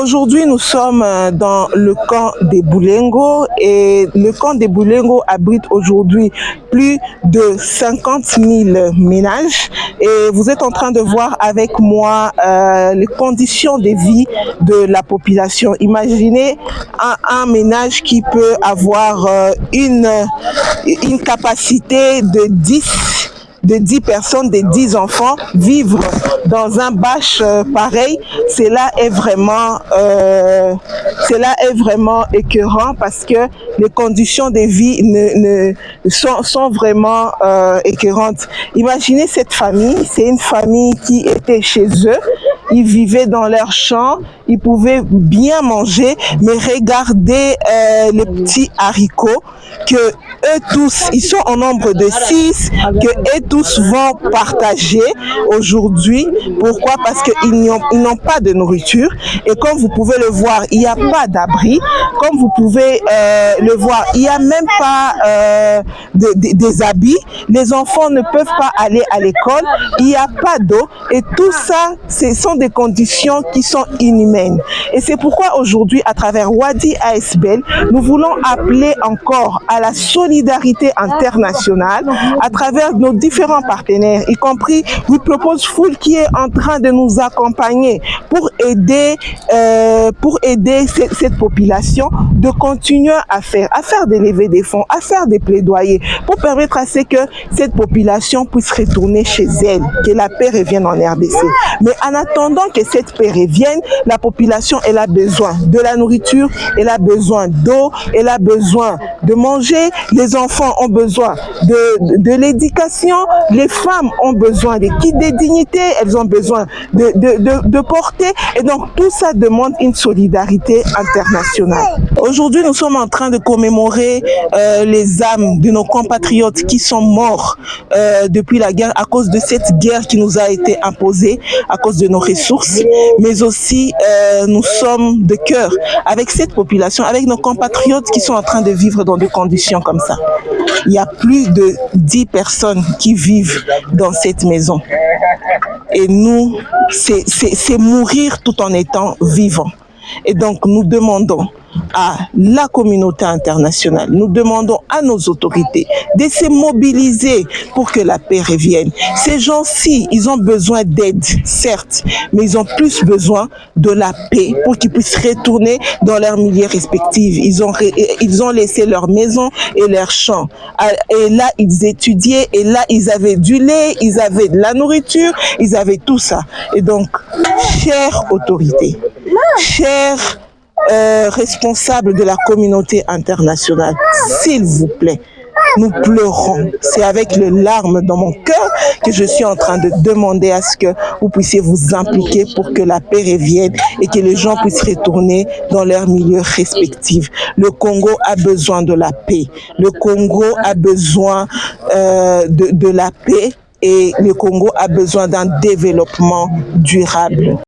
Aujourd'hui, nous sommes dans le camp des Boulengo et le camp des Boulengo abrite aujourd'hui plus de 50 000 ménages et vous êtes en train de voir avec moi les conditions de vie de la population. Imaginez un ménage qui peut avoir une capacité de 10 personnes, de 10 enfants, vivre dans un bâche pareil, cela est vraiment écœurant parce que les conditions de vie sont vraiment écœurantes. Imaginez cette famille, c'est une famille qui était chez eux, ils vivaient dans leur champ, ils pouvaient bien manger, mais regardez les petits haricots que eux tous, ils sont en nombre de 6, que eux tous vont partager aujourd'hui. Pourquoi? Parce qu'ils n'ont pas de nourriture. Et comme vous pouvez le voir, il n'y a pas d'abri. Comme vous pouvez le voir, il n'y a même pas des habits. Les enfants ne peuvent pas aller à l'école. Il n'y a pas d'eau. Et tout ça, ce sont des conditions qui sont inhumaines. Et c'est pourquoi aujourd'hui, à travers Wadi ASBL, nous voulons appeler encore à la solidarité internationale à travers nos différents partenaires, y compris We Propose Food qui est en train de nous accompagner pour aider cette population de continuer à faire des levées des fonds, à faire des plaidoyers pour permettre à ce que cette population puisse retourner chez elle, que la paix revienne en RDC. Mais en attendant que cette paix revienne, la population elle a besoin de la nourriture, elle a besoin d'eau, elle a besoin de manger, les enfants ont besoin de l'éducation, les femmes ont besoin des kits de dignité, elles ont besoin de porter, et donc tout ça demande une solidarité internationale. Aujourd'hui, nous sommes en train de commémorer les âmes de nos compatriotes qui sont morts depuis la guerre à cause de cette guerre qui nous a été imposée, à cause de nos ressources, mais aussi nous sommes de cœur avec cette population, avec nos compatriotes qui sont en train de vivre dans des conditions comme ça. Il y a plus de 10 personnes qui vivent dans cette maison. Et nous, c'est mourir tout en étant vivant. Et donc, nous demandons à la communauté internationale, nous demandons à nos autorités de se mobiliser pour que la paix revienne. Ces gens-ci, ils ont besoin d'aide, certes, mais ils ont plus besoin de la paix pour qu'ils puissent retourner dans leurs milieux respectifs. Ils ont laissé leur maison et leurs champs. Et là, ils étudiaient, et là, ils avaient du lait, ils avaient de la nourriture, ils avaient tout ça. Et donc, chères autorités, chers responsables de la communauté internationale, s'il vous plaît, nous pleurons. C'est avec les larmes dans mon cœur que je suis en train de demander à ce que vous puissiez vous impliquer pour que la paix revienne et que les gens puissent retourner dans leurs milieux respectifs. Le Congo a besoin de la paix. Le Congo a besoin de la paix et le Congo a besoin d'un développement durable.